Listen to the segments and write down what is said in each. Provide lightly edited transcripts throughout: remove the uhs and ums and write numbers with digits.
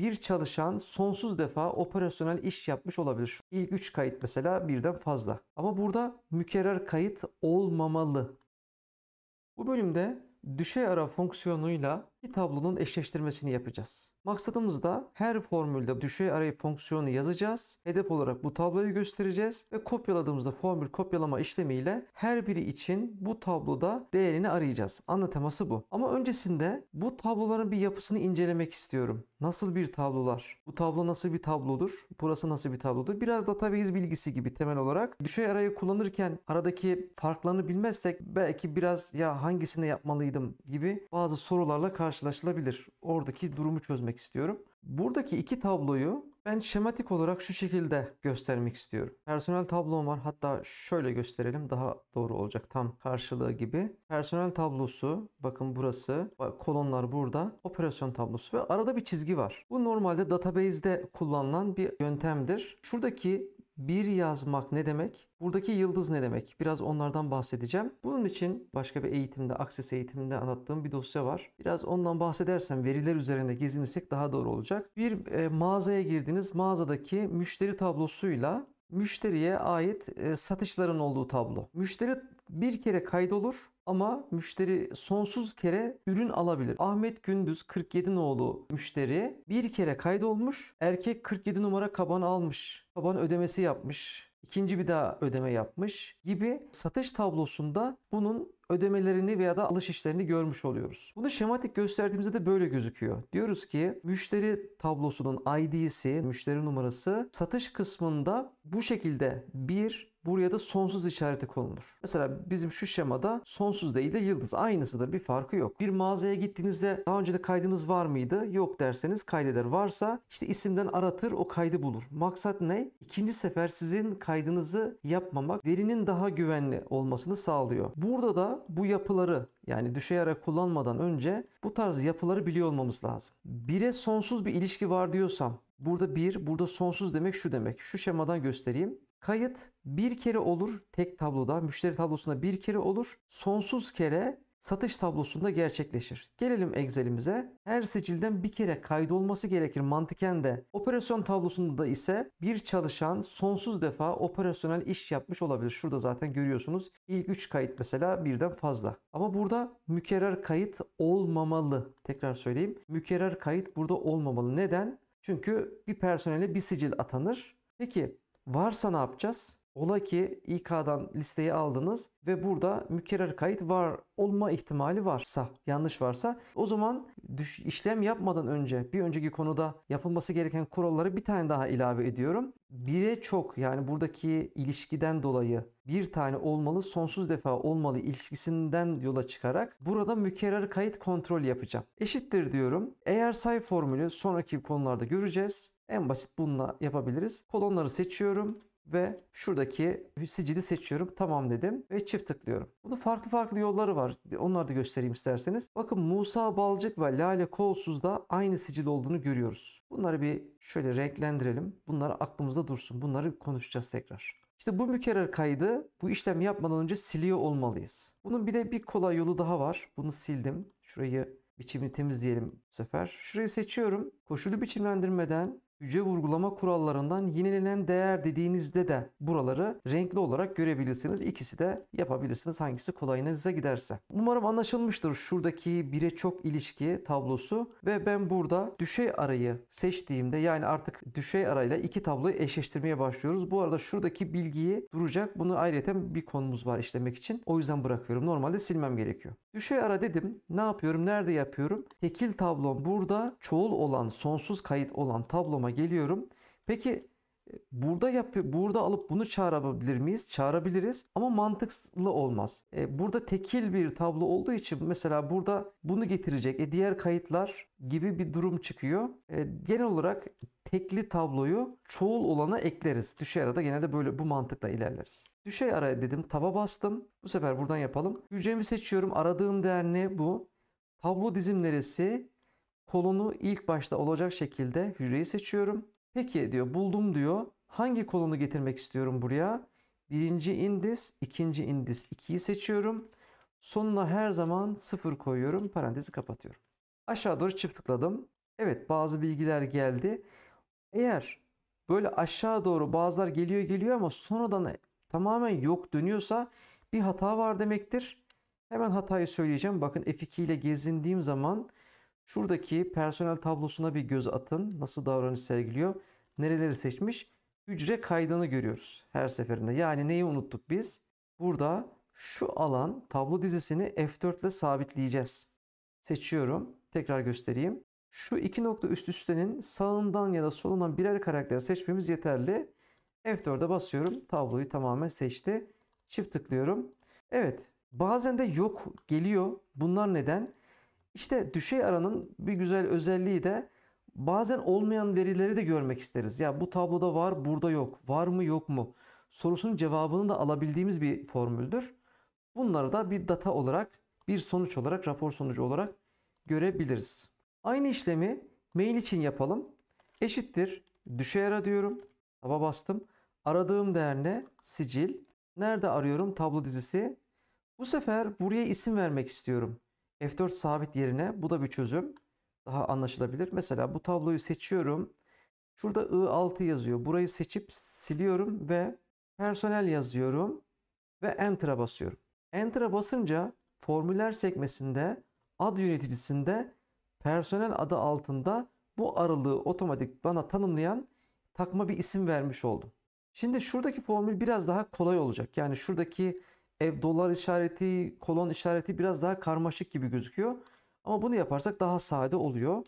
bir çalışan sonsuz defa operasyonel iş yapmış olabilir. Şu ilk 3 kayıt mesela birden fazla. Ama burada mükerrer kayıt olmamalı. Bu bölümde düşey ara fonksiyonuyla iki tablonun eşleştirmesini yapacağız. Maksadımız da her formülde düşey arayı fonksiyonu yazacağız. Hedef olarak bu tabloyu göstereceğiz ve kopyaladığımızda formül kopyalama işlemiyle her biri için bu tabloda değerini arayacağız. Ana teması bu. Ama öncesinde bu tabloların bir yapısını incelemek istiyorum. Nasıl bir tablolar? Bu tablo nasıl bir tablodur? Burası nasıl bir tablodur? Biraz database bilgisi gibi temel olarak. Düşey arayı kullanırken aradaki farklarını bilmezsek belki biraz ya hangisini yapmalıydım gibi bazı sorularla karşılaşılabilir. Oradaki durumu çözmek istiyorum. Buradaki iki tabloyu ben şematik olarak şu şekilde göstermek istiyorum. Personel tablom var. Hatta şöyle gösterelim. Daha doğru olacak. Tam karşılığı gibi. Personel tablosu. Bakın burası. Kolonlar burada. Operasyon tablosu ve arada bir çizgi var. Bu normalde database'de kullanılan bir yöntemdir. Şuradaki bir yazmak ne demek? Buradaki yıldız ne demek? Biraz onlardan bahsedeceğim. Bunun için başka bir eğitimde, Access eğitiminde anlattığım bir dosya var. Biraz ondan bahsedersem veriler üzerinde gezinirsek daha doğru olacak. Bir mağazaya girdiniz. Mağazadaki müşteri tablosuyla müşteriye ait satışların olduğu tablo. Müşteri bir kere kaydolur ama müşteri sonsuz kere ürün alabilir. Ahmet Gündüz 47 nolu müşteri bir kere kaydolmuş. Erkek 47 numara kaban almış. Kaban ödemesi yapmış. İkinci bir daha ödeme yapmış gibi satış tablosunda bunun ödemelerini veya da alış işlerini görmüş oluyoruz. Bunu şematik gösterdiğimizde de böyle gözüküyor. Diyoruz ki müşteri tablosunun ID'si, müşteri numarası satış kısmında bu şekilde bir buraya da sonsuz işareti konulur. Mesela bizim şu şemada sonsuz değil de yıldız. Aynısıdır. Bir farkı yok. Bir mağazaya gittiğinizde daha önce de kaydınız var mıydı? Yok derseniz kaydeder. Varsa işte isimden aratır o kaydı bulur. Maksat ne? İkinci sefer sizin kaydınızı yapmamak verinin daha güvenli olmasını sağlıyor. Burada da bu yapıları yani düşey ara kullanmadan önce bu tarz yapıları biliyor olmamız lazım. Bire sonsuz bir ilişki var diyorsam burada bir, burada sonsuz demek şu demek. Şu şemadan göstereyim. Kayıt bir kere olur tek tabloda, müşteri tablosunda bir kere olur. Sonsuz kere satış tablosunda gerçekleşir. Gelelim Excel'imize. Her sicilden bir kere kaydolması gerekir mantıken de. Operasyon tablosunda da ise bir çalışan sonsuz defa operasyonel iş yapmış olabilir. Şurada zaten görüyorsunuz. İlk 3 kayıt mesela birden fazla. Ama burada mükerrer kayıt olmamalı. Tekrar söyleyeyim. Mükerrer kayıt burada olmamalı. Neden? Çünkü bir personele bir sicil atanır. Peki varsa ne yapacağız? Ola ki İK'dan listeyi aldınız ve burada mükerrer kayıt var olma ihtimali varsa, yanlış varsa o zaman işlem yapmadan önce bir önceki konuda yapılması gereken kuralları bir tane daha ilave ediyorum. Bire çok yani buradaki ilişkiden dolayı bir tane olmalı, sonsuz defa olmalı ilişkisinden yola çıkarak burada mükerrer kayıt kontrol yapacağım. Eşittir diyorum. Eğer say formülü sonraki konularda göreceğiz. En basit bununla yapabiliriz. Kolonları seçiyorum. Ve şuradaki sicili seçiyorum. Tamam dedim ve çift tıklıyorum. Bunun farklı yolları var. Onları da göstereyim isterseniz. Bakın Musa Balcık ve Lale Kolsuz'da aynı sicil olduğunu görüyoruz. Bunları bir şöyle renklendirelim. Bunlar aklımızda dursun. Bunları konuşacağız tekrar. İşte bu mükerrer kaydı bu işlemi yapmadan önce siliyor olmalıyız. Bunun bir de bir kolay yolu daha var. Bunu sildim. Şurayı biçimini temizleyelim bu sefer. Şurayı seçiyorum. Koşulu biçimlendirmeden hücre vurgulama kurallarından yenilenen değer dediğinizde de buraları renkli olarak görebilirsiniz. İkisi de yapabilirsiniz. Hangisi kolayınıza giderse. Umarım anlaşılmıştır şuradaki bire çok ilişki tablosu ve ben burada düşey arayı seçtiğimde yani artık düşey arayla iki tabloyu eşleştirmeye başlıyoruz. Bu arada şuradaki bilgiyi duracak. Bunu ayrıca bir konumuz var işlemek için. O yüzden bırakıyorum. Normalde silmem gerekiyor. Düşey ara dedim. Ne yapıyorum? Nerede yapıyorum? Tekil tablom burada çoğul olan, sonsuz kayıt olan tabloma geliyorum. Peki burada alıp bunu çağırabilir miyiz? Çağırabiliriz ama mantıklı olmaz. Burada tekil bir tablo olduğu için mesela burada bunu getirecek. Diğer kayıtlar gibi bir durum çıkıyor. Genel olarak tekli tabloyu çoğul olana ekleriz. Düşey arada genelde böyle bu mantıkla ilerleriz. Düşey ara dedim. Taba bastım. Bu sefer buradan yapalım. Hücremi seçiyorum. Aradığım değer ne bu? Tablo dizim neresi? Kolonu ilk başta olacak şekilde hücreyi seçiyorum. Peki diyor buldum diyor. Hangi kolonu getirmek istiyorum buraya? Birinci indis, ikinci indis 2'yi seçiyorum. Sonuna her zaman 0 koyuyorum. Parantezi kapatıyorum. Aşağı doğru çift tıkladım. Evet, bazı bilgiler geldi. Eğer böyle aşağı doğru bazılar geliyor ama sonradan tamamen yok dönüyorsa bir hata var demektir. Hemen hatayı söyleyeceğim. Bakın F2 ile gezindiğim zaman şuradaki personel tablosuna bir göz atın. Nasıl davranış sergiliyor? Nereleri seçmiş? Hücre kaydını görüyoruz her seferinde. Yani neyi unuttuk biz? Burada şu alan tablo dizisini F4 ile sabitleyeceğiz. Seçiyorum. Tekrar göstereyim. Şu iki nokta üst üstenin sağından ya da solundan birer karakter seçmemiz yeterli. F4'e basıyorum. Tabloyu tamamen seçti. Çift tıklıyorum. Evet. Bazen de yok geliyor. Bunlar neden? İşte düşey aranın bir güzel özelliği de bazen olmayan verileri de görmek isteriz. Ya bu tabloda var, burada yok. Var mı, yok mu? Sorusunun cevabını da alabildiğimiz bir formüldür. Bunları da bir data olarak, bir sonuç olarak, rapor sonucu olarak görebiliriz. Aynı işlemi mail için yapalım. Eşittir. Düşey ara diyorum. Taba bastım. Aradığım değer ne? Sicil. Nerede arıyorum? Tablo dizisi. Bu sefer buraya isim vermek istiyorum. F4 sabit yerine. Bu da bir çözüm. Daha anlaşılabilir. Mesela bu tabloyu seçiyorum. Şurada I6 yazıyor. Burayı seçip siliyorum ve personel yazıyorum ve Enter'a basıyorum. Enter'a basınca formüller sekmesinde ad yöneticisinde personel adı altında bu aralığı otomatik bana tanımlayan takma bir isim vermiş oldum. Şimdi şuradaki formül biraz daha kolay olacak. Yani şuradaki dolar işareti, kolon işareti biraz daha karmaşık gibi gözüküyor. Ama bunu yaparsak daha sade oluyor.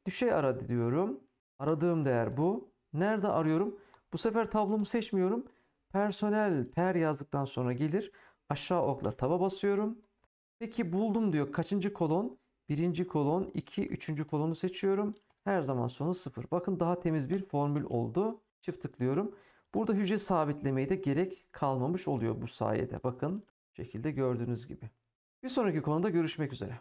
Düşey ara diyorum. Aradığım değer bu. Nerede arıyorum? Bu sefer tablomu seçmiyorum. Personel per yazdıktan sonra gelir. Aşağı okla taba basıyorum. Peki buldum diyor. Kaçıncı kolon? Birinci kolon, 2, üçüncü kolonu seçiyorum. Her zaman sonu 0. Bakın daha temiz bir formül oldu. Çift tıklıyorum. Burada hücre sabitlemeye de gerek kalmamış oluyor bu sayede. Bakın bu şekilde gördüğünüz gibi. Bir sonraki konuda görüşmek üzere.